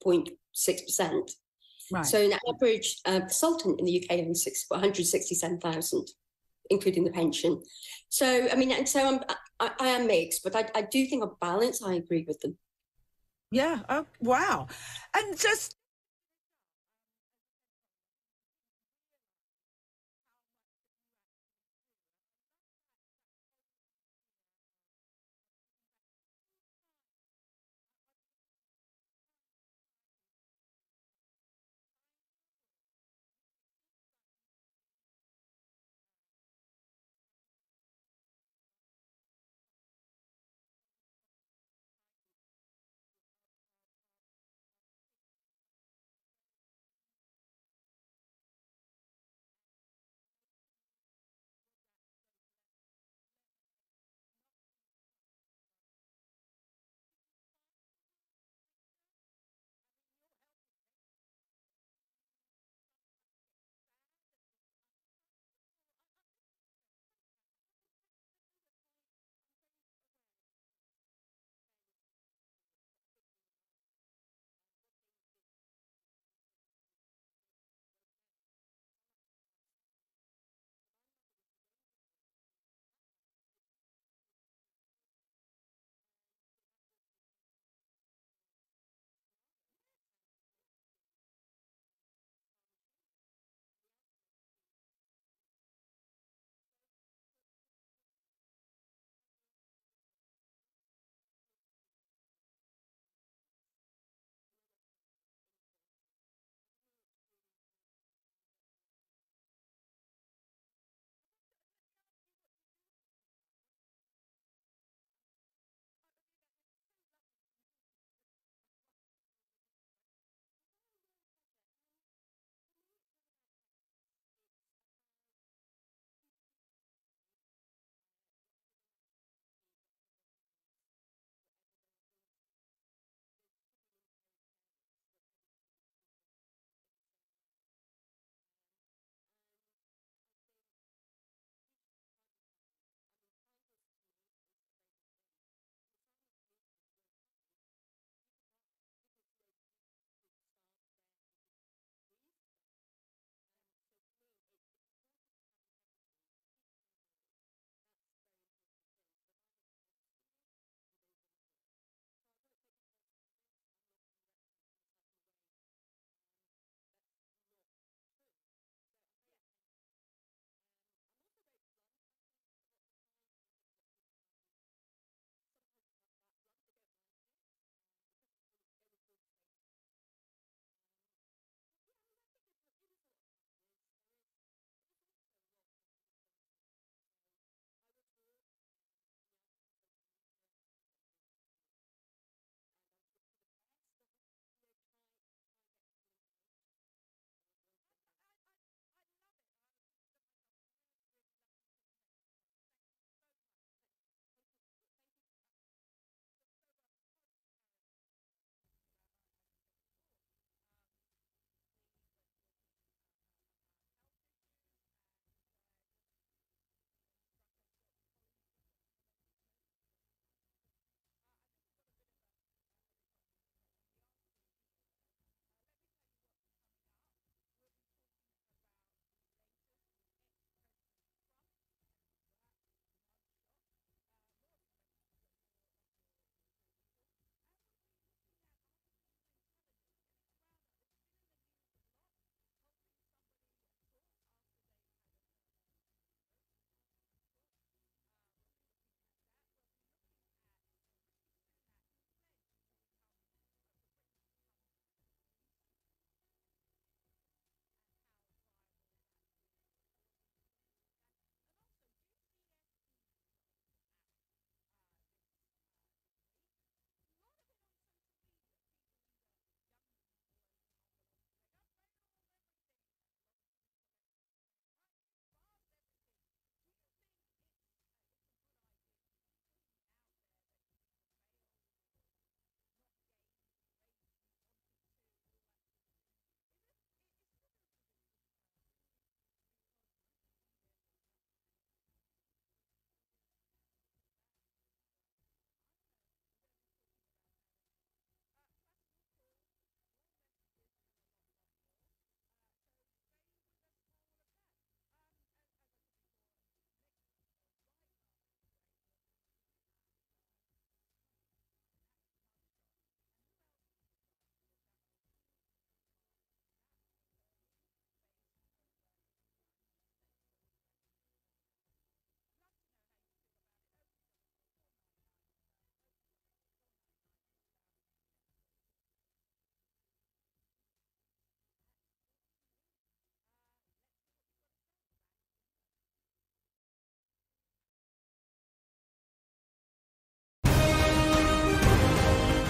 0.6%. Right. So an average consultant in the UK earns 167,000, including the pension. So, I mean, and so I am mixed, but I do think on balance, I agree with them. Yeah. Oh, wow. And just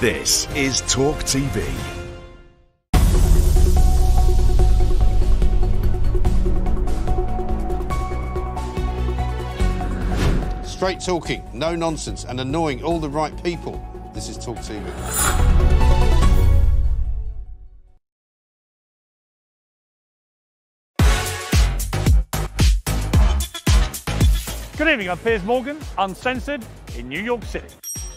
This is TalkTV. Straight talking, no nonsense, and annoying all the right people. This is TalkTV. Good evening, I'm Piers Morgan, uncensored in New York City.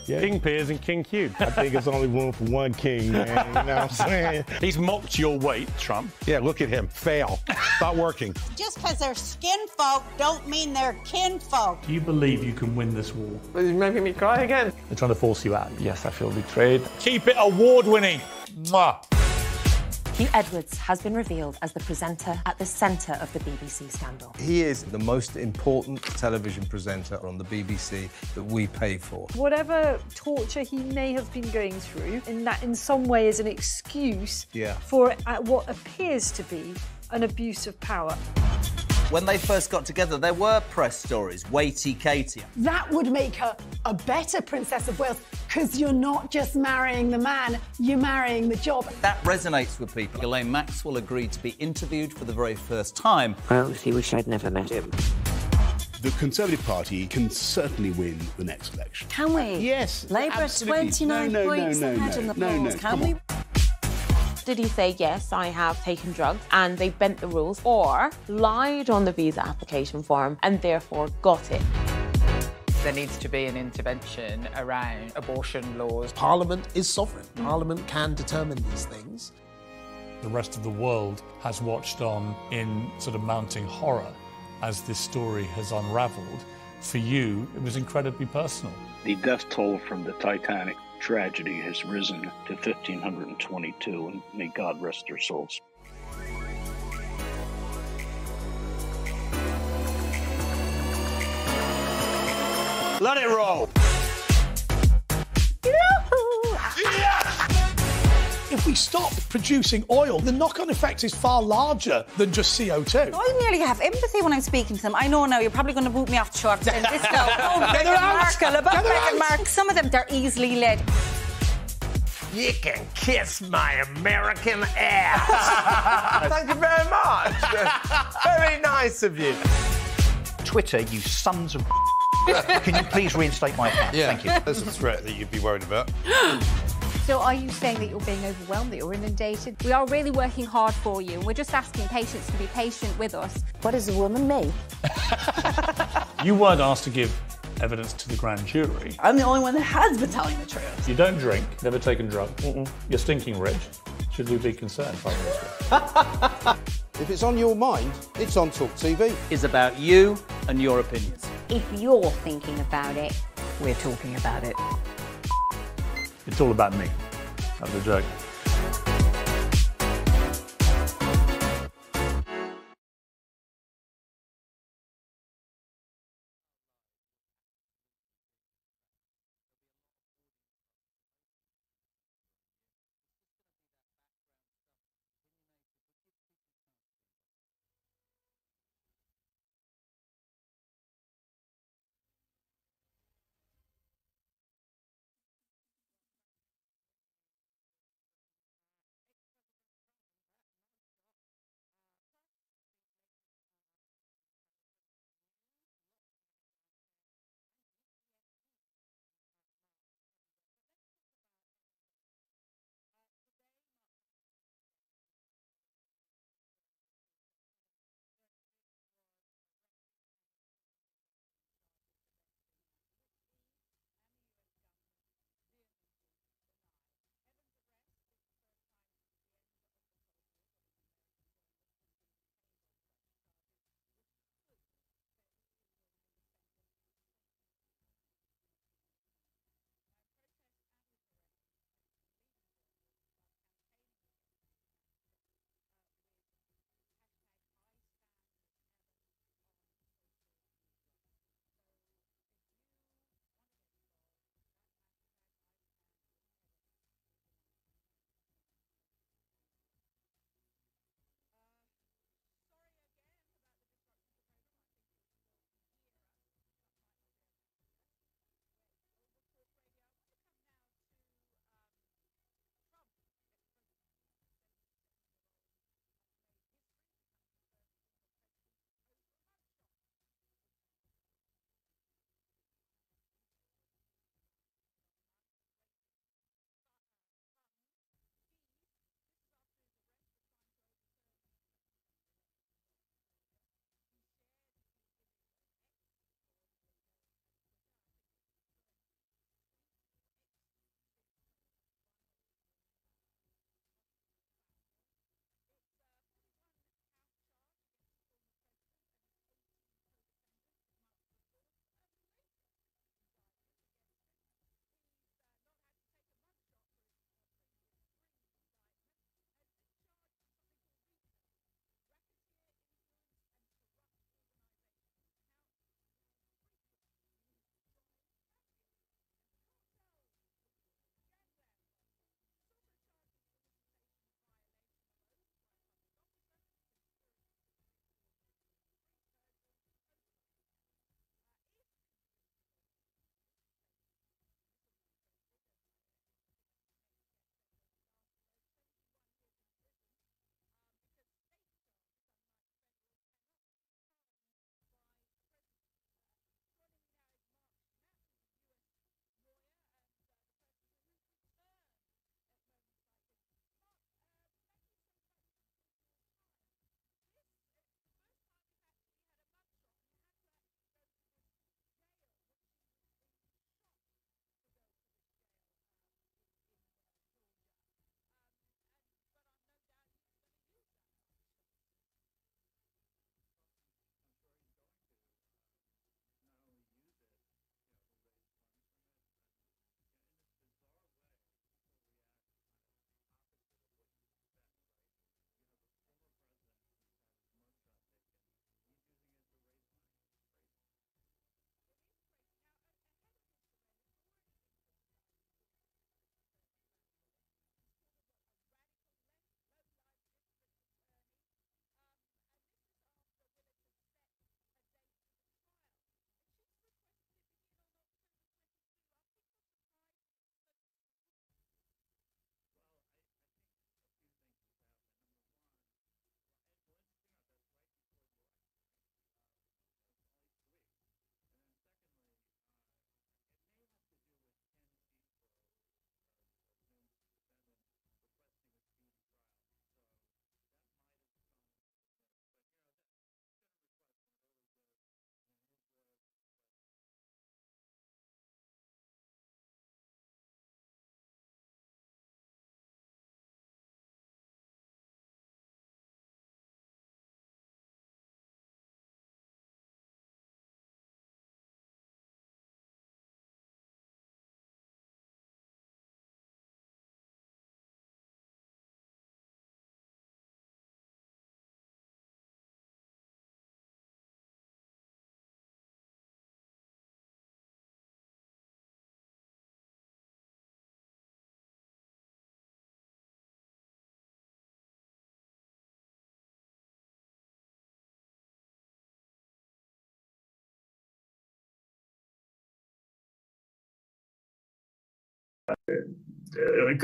Yeah. King Piers and King Q. I think there's only room for one king, man. You know what I'm saying? He's mocked your weight, Trump. Yeah, look at him. Fail. Stop working. Just because they're skin folk don't mean they're kin folk. Do you believe you can win this war? You're making me cry again. They're trying to force you out. Yes, I feel betrayed. Keep it award-winning. Mwah. Hugh Edwards has been revealed as the presenter at the centre of the BBC scandal. He is the most important television presenter on the BBC that we pay for. Whatever torture he may have been going through, in some way is an excuse for what appears to be an abuse of power. When they first got together, there were press stories, weighty Katie. That would make her a better Princess of Wales, because you're not just marrying the man, you're marrying the job. That resonates with people. Ghislaine Maxwell agreed to be interviewed for the very first time. I honestly wish I'd never met him. The Conservative Party can certainly win the next election. Can we? Yes. Labour 29 points ahead in the polls. Can we? Did he say, yes, I have taken drugs and they bent the rules, or lied on the visa application form and therefore got it? There needs to be an intervention around abortion laws. Parliament is sovereign. Parliament can determine these things. The rest of the world has watched on in sort of mounting horror as this story has unravelled. For you, it was incredibly personal. The death toll from the Titanic tragedy has risen to 1,522, and may God rest their souls. Let it roll. If we stop producing oil, the knock-on effect is far larger than just CO2. I nearly have empathy when I'm speaking to them. I know now, you're probably going to boot me off the show after saying this now. Oh, Meghan Markle, about Meghan Markle. Some of them, they're easily led. You can kiss my American ass. Thank you very much. Very nice of you. Twitter, you sons of... Can you please reinstate my account? Yeah, Thank you. There's a threat that you'd be worried about. So are you saying that you're being overwhelmed, that you're inundated? We are really working hard for you. We're just asking patients to be patient with us. What is a woman, me? You weren't asked to give evidence to the grand jury. I'm the only one that has been telling the truth. You don't drink, never taken drugs. You're stinking rich. Should we be concerned, Prime Minister? If it's on your mind, it's on TalkTV. It's about you and your opinions. If you're thinking about it, We're talking about it. It's all about me. That was a joke.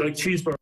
a cheeseburger.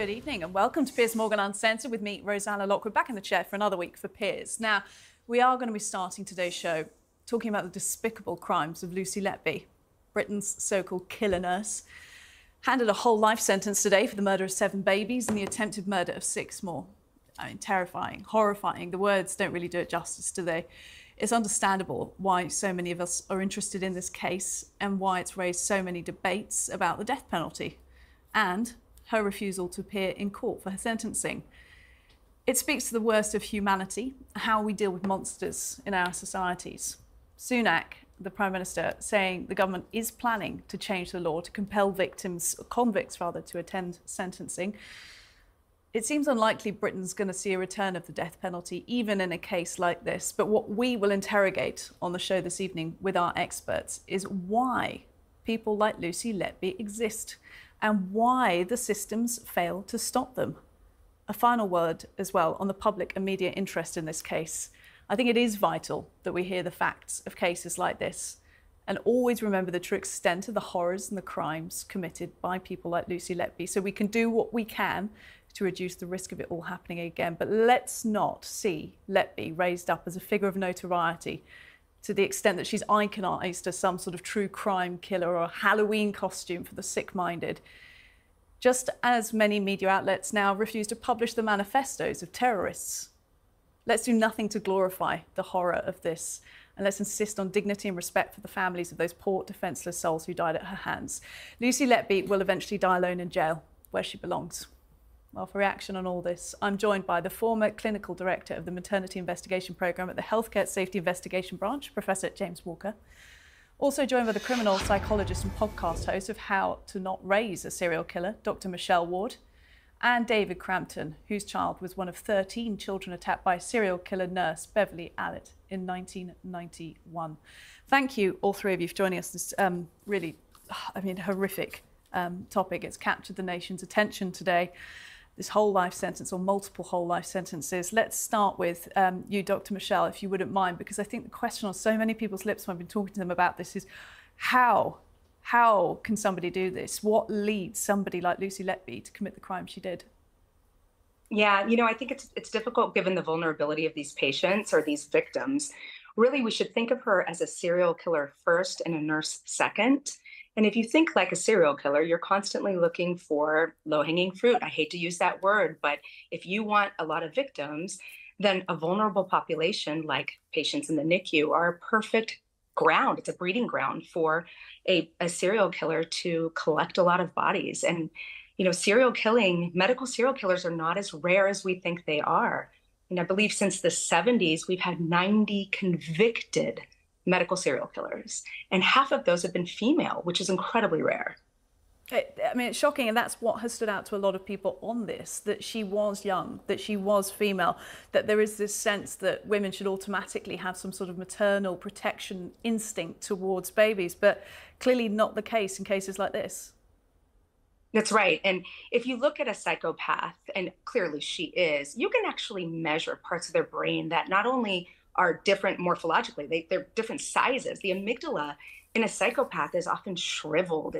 Good evening and welcome to Piers Morgan Uncensored with me, Rosanna Lockwood, back in the chair for another week for Piers. Now, we are going to be starting today's show talking about the despicable crimes of Lucy Letby, Britain's so-called killer nurse. Handed a whole life sentence today for the murder of 7 babies and the attempted murder of 6 more. I mean, terrifying, horrifying. The words don't really do it justice, do they? It's understandable why so many of us are interested in this case and why it's raised so many debates about the death penalty and her refusal to appear in court for her sentencing. It speaks to the worst of humanity, how we deal with monsters in our societies. Sunak, the Prime Minister, saying the government is planning to change the law to compel convicts to attend sentencing. It seems unlikely Britain's going to see a return of the death penalty, even in a case like this. But what we will interrogate on the show this evening with our experts is why people like Lucy Letby exist and why the systems fail to stop them. A final word as well on the public and media interest in this case. I think it is vital that we hear the facts of cases like this and always remember the true extent of the horrors and the crimes committed by people like Lucy Letby so we can do what we can to reduce the risk of it all happening again. But let's not see Letby raised up as a figure of notoriety to the extent that she's iconised as some sort of true crime killer or a Halloween costume for the sick-minded. Just as many media outlets now refuse to publish the manifestos of terrorists. Let's do nothing to glorify the horror of this, and let's insist on dignity and respect for the families of those poor, defenceless souls who died at her hands. Lucy Letby will eventually die alone in jail, where she belongs. Well, for reaction on all this, I'm joined by the former clinical director of the Maternity Investigation Programme at the Healthcare Safety Investigation Branch, Professor James Walker. Also joined by the criminal psychologist and podcast host of How to Not Raise a Serial Killer, Dr. Michelle Ward, and David Crampton, whose child was one of 13 children attacked by serial killer nurse Beverly Allitt in 1991. Thank you, all three of you, for joining us. This really, horrific topic. It's captured the nation's attention today. This whole life sentence or multiple whole life sentences. Let's start with you, Dr. Michelle, if you wouldn't mind, because I think the question on so many people's lips when I've been talking to them about this is how can somebody do this? What leads somebody like Lucy Letby to commit the crime she did? Yeah, I think it's difficult given the vulnerability of these patients or these victims. Really, we should think of her as a serial killer first and a nurse second. And if you think like a serial killer, you're constantly looking for low-hanging fruit. I hate to use that word, but if you want a lot of victims, then a vulnerable population like patients in the NICU are a perfect ground. It's a breeding ground for a serial killer to collect a lot of bodies. And, medical serial killers are not as rare as we think they are. And I believe since the 70s, we've had 90 convicted medical serial killers, and half of those have been female, which is incredibly rare. It's shocking, and that's what has stood out to a lot of people on this, that she was young, that she was female, that there is this sense that women should automatically have some sort of maternal protection instinct towards babies, but clearly not the case in cases like this. That's right. And if you look at a psychopath, and clearly she is, you can actually measure parts of their brain that not only are different morphologically, they're different sizes. The amygdala in a psychopath is often shriveled.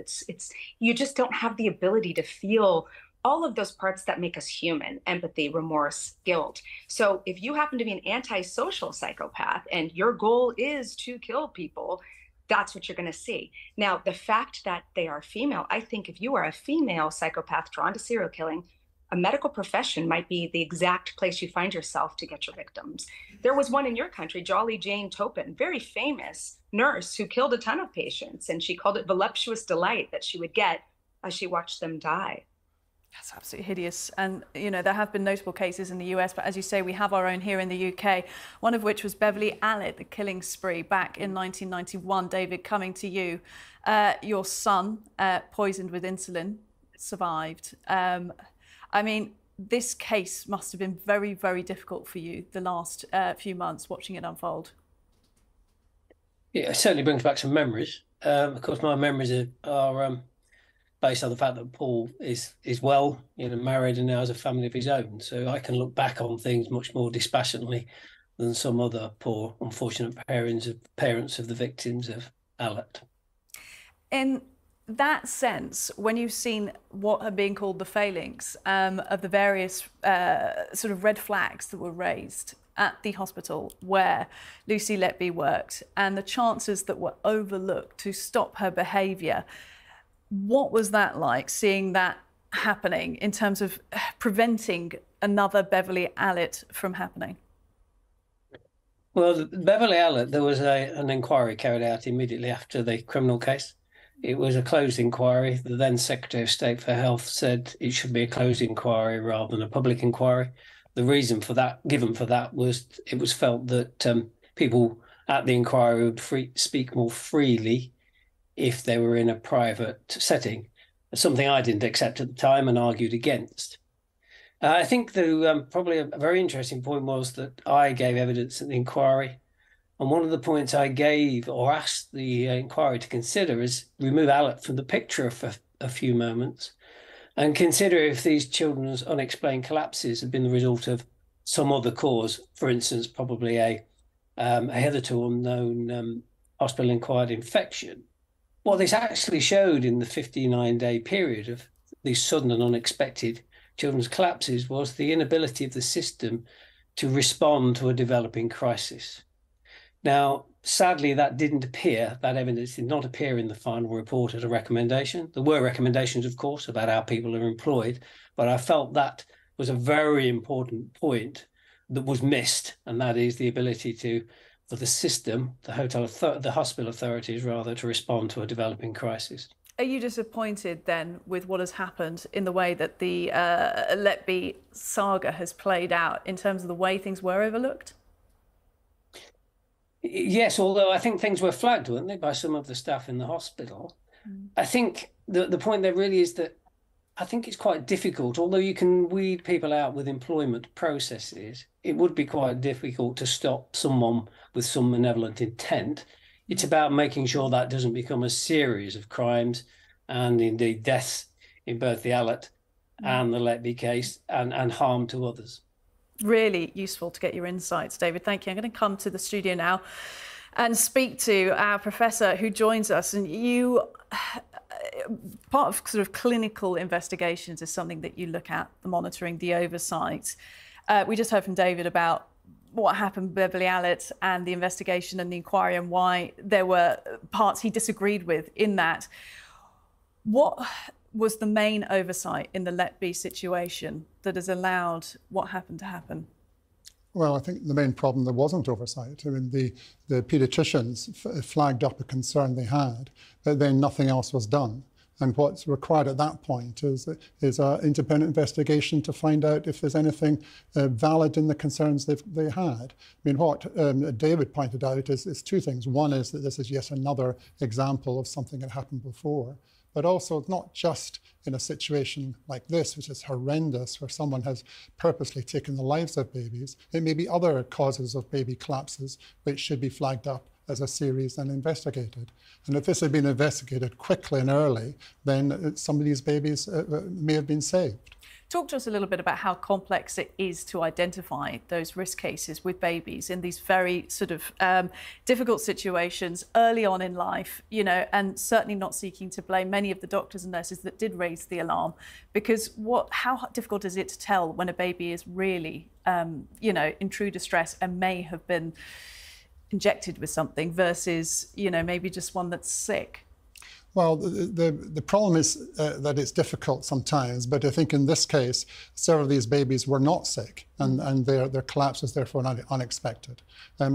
You just don't have the ability to feel all of those parts that make us human: empathy, remorse, guilt. So if you happen to be an antisocial psychopath and your goal is to kill people, that's what you're going to see. Now, the fact that they are female, I think if you are a female psychopath drawn to serial killing, a medical profession might be the exact place you find yourself to get your victims. There was one in your country, Jolly Jane Topin, very famous nurse who killed a ton of patients, and she called it voluptuous delight that she would get as she watched them die. That's absolutely hideous. And, there have been notable cases in the US, but as you say, we have our own here in the UK, one of which was Beverly Allitt, the killing spree back in 1991. David, coming to you. Your son, poisoned with insulin, survived. This case must have been very, very difficult for you the last few months watching it unfold. Yeah, it certainly brings back some memories. Of course, my memories are based on the fact that Paul is well, married and now has a family of his own. So I can look back on things much more dispassionately than some other poor, unfortunate parents of the victims of Allitt. In that sense, when you've seen what are being called the failings of the various sort of red flags that were raised at the hospital where Lucy Letby worked and the chances that were overlooked to stop her behaviour, what was that like, seeing that happening in terms of preventing another Beverly Allitt from happening? Well, Beverly Allitt, there was an inquiry carried out immediately after the criminal case. It was a closed inquiry. The then Secretary of State for Health said it should be a closed inquiry rather than a public inquiry. The reason for that, given for that, was it was felt that people at the inquiry would speak more freely if they were in a private setting, something I didn't accept at the time and argued against. I think probably a very interesting point was that I gave evidence at the inquiry. And one of the points I gave or asked the inquiry to consider is remove Allitt from the picture for a few moments and consider if these children's unexplained collapses had been the result of some other cause, for instance, probably a hitherto unknown hospital-acquired infection. What this actually showed in the 59-day period of these sudden and unexpected children's collapses was the inability of the system to respond to a developing crisis. Now, sadly, that evidence did not appear in the final report as a recommendation. There were recommendations, of course, about how people are employed, but I felt that was a very important point that was missed, and that is the ability for the system, the hospital authorities rather, to respond to a developing crisis. Are you disappointed then with what has happened in the way that the Letby saga has played out in terms of the way things were overlooked? Yes, although I think things were flagged, weren't they, by some of the staff in the hospital. I think the point there really is that I think it's quite difficult, although you can weed people out with employment processes, it would be quite difficult to stop someone with some malevolent intent. It's about making sure that doesn't become a series of crimes and indeed deaths in both the Allitt and the Letby case and harm to others. Really useful to get your insights, David. Thank you. I'm going to come to the studio now and speak to our professor who joins us. And you, part of sort of clinical investigations is something that you look at, the monitoring, the oversight. We just heard from David about what happened with Beverly Allitt and the investigation and the inquiry and why there were parts he disagreed with in that. What was the main oversight in the Letby situation that has allowed what happened to happen? Well, I think the main problem, there wasn't oversight. I mean, the paediatricians flagged up a concern they had, but then nothing else was done. And what's required at that point is an independent investigation to find out if there's anything valid in the concerns they had. I mean, what David pointed out is two things. One is that this is yet another example of something that happened before. But also, it's not just in a situation like this, which is horrendous, where someone has purposely taken the lives of babies. It may be other causes of baby collapses which should be flagged up as a series and investigated. And if this had been investigated quickly and early, then some of these babies may have been saved. Talk to us a little bit about how complex it is to identify those risk cases with babies in these very sort of difficult situations early on in life, you know, and certainly not seeking to blame many of the doctors and nurses that did raise the alarm, because how difficult is it to tell when a baby is really, you know, in true distress and may have been injected with something versus, you know, maybe just one that's sick? Well, the problem is that it's difficult sometimes, but I think in this case, several of these babies were not sick, and their collapse was therefore unexpected.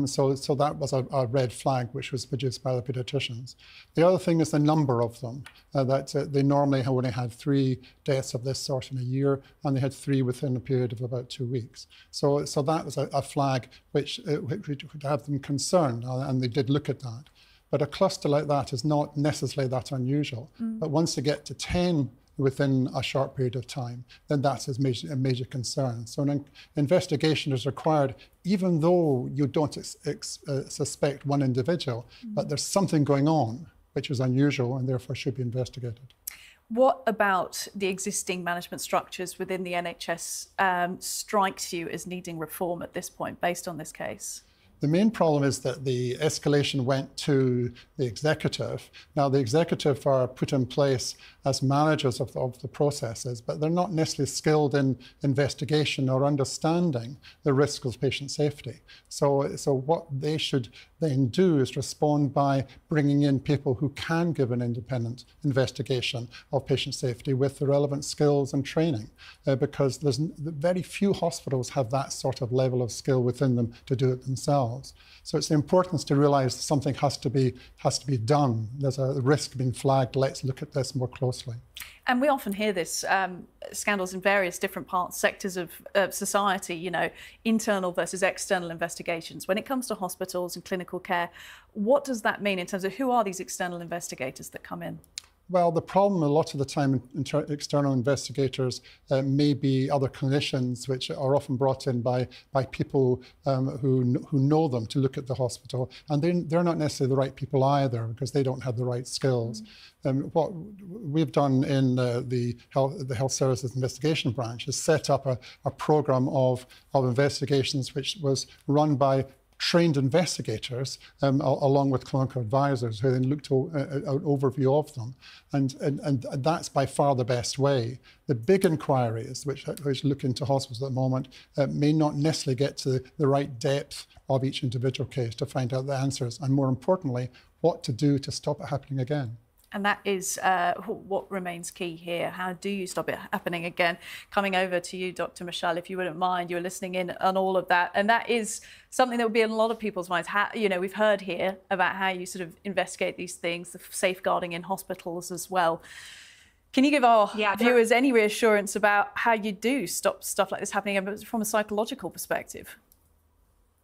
So that was a red flag which was produced by the paediatricians. The other thing is the number of them, that they normally only had 3 deaths of this sort in a year, and they had 3 within a period of about 2 weeks. So that was a flag which would have them concerned, and they did look at that. But a cluster like that is not necessarily that unusual. But once you get to 10 within a short period of time, then that's a major concern. So an investigation is required, even though you don't suspect one individual, but there's something going on which is unusual and therefore should be investigated. What about the existing management structures within the NHS strikes you as needing reform at this point, based on this case? The main problem is that the escalation went to the executive. Now, the executive are put in place as managers of the processes, but they're not necessarily skilled in investigation or understanding the risk of patient safety. So what they should then do is respond by bringing in people who can give an independent investigation of patient safety with the relevant skills and training, because very few hospitals have that sort of level of skill within them to do it themselves. So it's the importance to realise something has to be done. There's a risk being flagged. Let's look at this more closely. And we often hear this scandals in various different sectors of society, you know, internal versus external investigations. When it comes to hospitals and clinical care, what does that mean in terms of who are these external investigators that come in? Well, the problem a lot of the time external investigators may be other clinicians, which are often brought in by people who know them to look at the hospital, and they're not necessarily the right people either, because they don't have the right skills. What we've done in the Health Services Investigation Branch is set up a program of investigations which was run by trained investigators along with clinical advisors who then looked at an overview of them. And that's by far the best way. The big inquiries which look into hospitals at the moment may not necessarily get to the right depth of each individual case to find out the answers, and more importantly, what to do to stop it happening again. And that is what remains key here. How do you stop it happening again? Coming over to you, Dr. Michelle, if you wouldn't mind, you're listening in on all of that. And that is something that would be in a lot of people's minds. How, you know, we've heard here about how you sort of investigate these things, the safeguarding in hospitals as well. Can you give our viewers any reassurance about how you do stop stuff like this happening from a psychological perspective?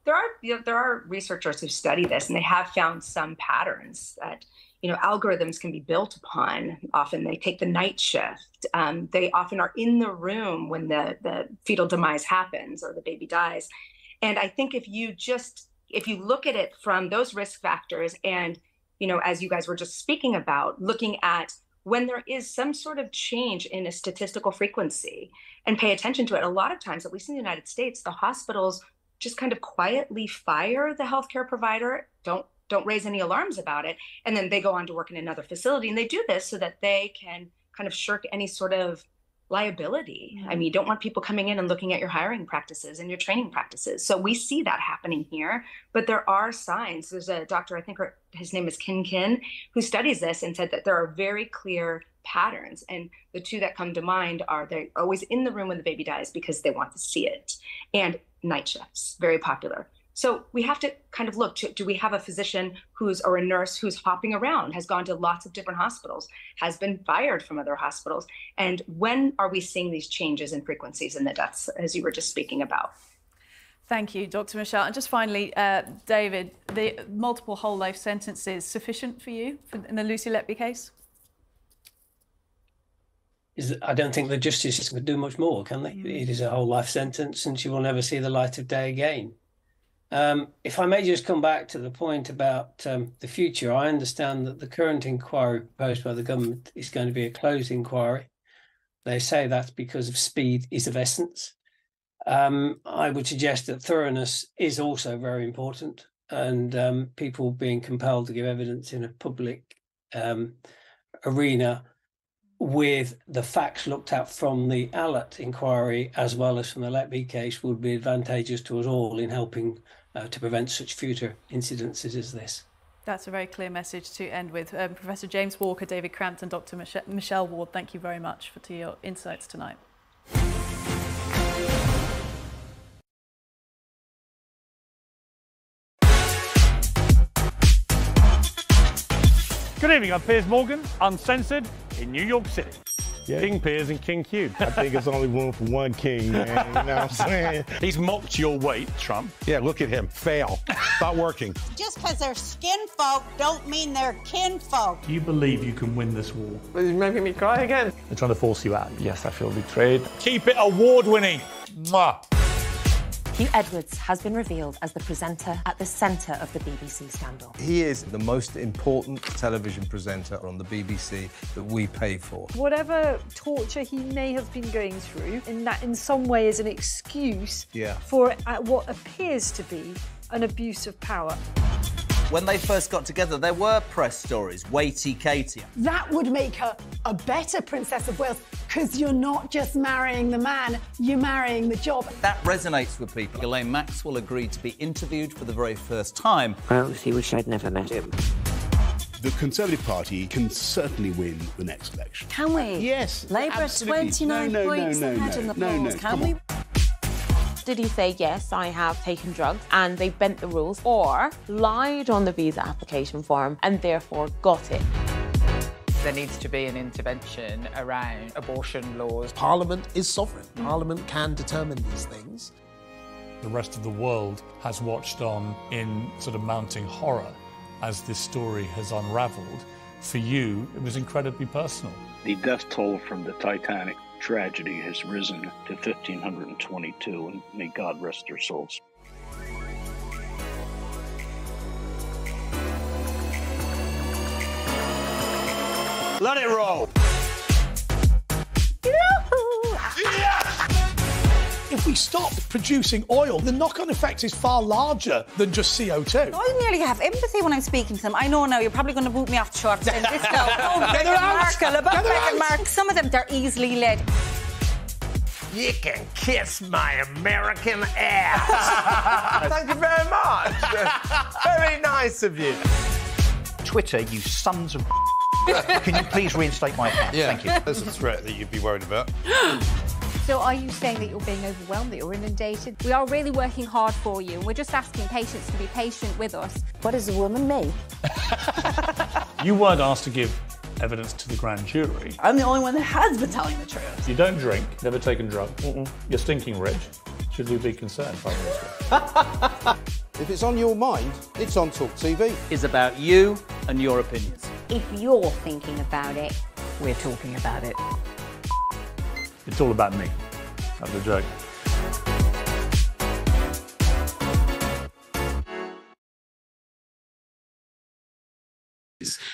There are researchers who study this, and they have found some patterns that, you know, algorithms can be built upon. Often they take the night shift. They often are in the room when the fetal demise happens or the baby dies. And I think if you look at it from those risk factors and, you know, as you guys were just speaking about, looking at when there is some sort of change in a statistical frequency and pay attention to it, a lot of times, at least in the United States, the hospitals just kind of quietly fire the healthcare provider, don't raise any alarms about it, and then they go on to work in another facility. And they do this so that they can kind of shirk any sort of liability. I mean, you don't want people coming in and looking at your hiring practices and your training practices. So we see that happening here, but there are signs. There's a doctor, I think his name is Kin, who studies this and said that there are very clear patterns. And the two that come to mind are they're always in the room when the baby dies because they want to see it. And night shifts, very popular. So we have to kind of look, do we have a physician or a nurse who's hopping around, has gone to lots of different hospitals, has been fired from other hospitals? And when are we seeing these changes in frequencies in the deaths, as you were just speaking about? Thank you, Dr. Michelle. And just finally, David, the multiple whole life sentences sufficient for you in the Lucy Letby case? I don't think the justice system could do much more, can they? It is a whole life sentence and she will never see the light of day again. If I may just come back to the point about the future, I understand that the current inquiry proposed by the government is going to be a closed inquiry. They say that's because of speed is of essence. I would suggest that thoroughness is also very important, and people being compelled to give evidence in a public arena with the facts looked at from the Allott inquiry as well as from the Letby case would be advantageous to us all in helping to prevent such future incidences as this. That's a very clear message to end with. Professor James Walker, David Crampton, Dr. Michelle Ward, thank you very much for your insights tonight. Good evening, I'm Piers Morgan, uncensored in New York City. Yeah. King Piers and King Q. I think it's only room for one king, man. You know what I'm saying? He's mocked your weight, Trump. Yeah, look at him. Fail. Stop working. Just because they're skin folk don't mean they're kin folk. Do you believe you can win this war? He's making me cry again. They're trying to force you out. Yes, I feel betrayed. Keep it award-winning. Mwah. Hugh Edwards has been revealed as the presenter at the centre of the BBC scandal. He is the most important television presenter on the BBC that we pay for. Whatever torture he may have been going through, in some way is an excuse for what appears to be an abuse of power. When they first got together, there were press stories, weighty Katie. That would make her a better Princess of Wales, because you're not just marrying the man, you're marrying the job. That resonates with people. Ghislaine Maxwell agreed to be interviewed for the very first time. I honestly wish I'd never met him. The Conservative Party can certainly win the next election. Can we? Yes. Labour 29 points ahead in the polls. Can we? Did he say, yes, I have taken drugs and they bent the rules, or lied on the visa application form and therefore got it? There needs to be an intervention around abortion laws. Parliament is sovereign. Parliament can determine these things. The rest of the world has watched on in sort of mounting horror as this story has unravelled. For you, it was incredibly personal. The death toll from the Titanic tragedy has risen to 1,522, and may God rest their souls. Let it roll. If we stop producing oil, the knock-on effect is far larger than just CO2. I nearly have empathy when I'm speaking to them. I know now you're probably going to boot me off the show after saying this now. Oh, Meghan Markle, about Meghan Markle. Some of them, they're easily led. You can kiss my American ass. Thank you very much. Very nice of you. Twitter, you sons of Can you please reinstate my account? Yeah, Thank you. There's a threat that you'd be worried about. So are you saying that you're being overwhelmed, that you're inundated? We are really working hard for you, and we're just asking patients to be patient with us. What is a woman, me? You weren't asked to give evidence to the grand jury. I'm the only one that has been telling the truth. You don't drink, never taken drugs. You're stinking rich. Should we be concerned, Prime Minister? If it's on your mind, it's on TalkTV. It's about you and your opinions. If you're thinking about it, we're talking about it. It's all about me. That was a joke.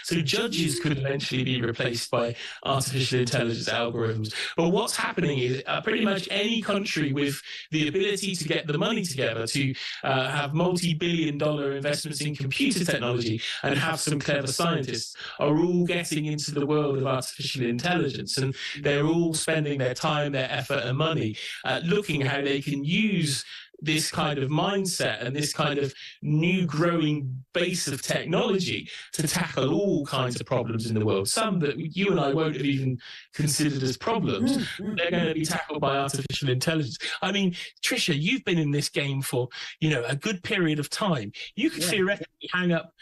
So judges could eventually be replaced by artificial intelligence algorithms. But what's happening is pretty much any country with the ability to get the money together to have multi-billion-dollar investments in computer technology and have some clever scientists are all getting into the world of artificial intelligence. And they're all spending their time, their effort and money looking how they can use this kind of mindset and this kind of new growing base of technology to tackle all kinds of problems in the world. Some that you and I won't have even considered as problems, they're going to be tackled by artificial intelligence. I mean, Tricia, you've been in this game for, a good period of time. You could theoretically hang up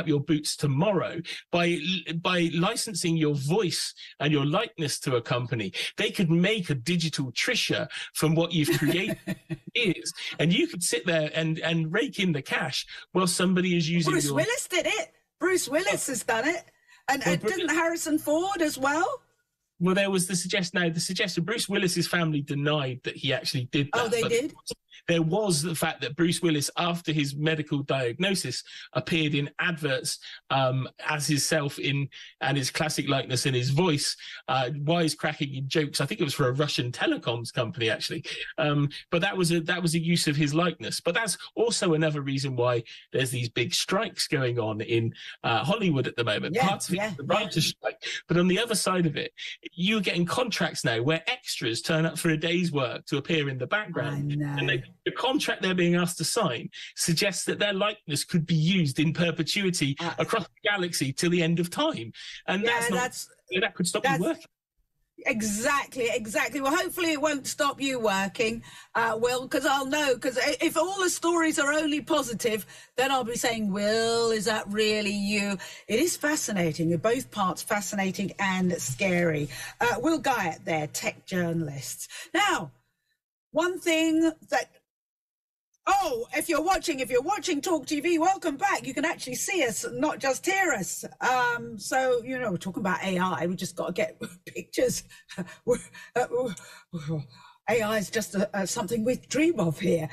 your boots tomorrow by licensing your voice and your likeness to a company. They could make a digital Tricia from what you've created. And you could sit there and rake in the cash while somebody is using Bruce Willis did it. Bruce Willis has done it. And didn't Harrison Ford as well? Well, there was the suggestion. Bruce Willis's family denied that he actually did that. Oh, they did? There was the fact that Bruce Willis, after his medical diagnosis, appeared in adverts as himself and his classic likeness and his voice, wisecracking in jokes. I think it was for a Russian telecoms company, actually. But that was a use of his likeness. But that's also another reason why there's these big strikes going on in Hollywood at the moment. Parts of it is the writers' strike. But on the other side of it, you're getting contracts now where extras turn up for a day's work to appear in the background. And the contract they're being asked to sign suggests that their likeness could be used in perpetuity across the galaxy till the end of time. And that could stop you working. Exactly. Well, hopefully it won't stop you working, Will, because I'll know. Because if all the stories are only positive, then I'll be saying, Will, is that really you? It is fascinating. You're both parts fascinating and scary. Will Guyatt there, tech journalist. Now, one thing that... Oh, if you're watching TalkTV, welcome back. You can actually see us, not just hear us. So, we're talking about AI. We just got to get pictures. AI is just something we dream of here.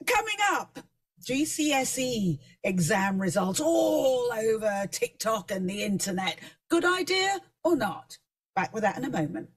Coming up, GCSE exam results all over TikTok and the internet. Good idea or not? Back with that in a moment.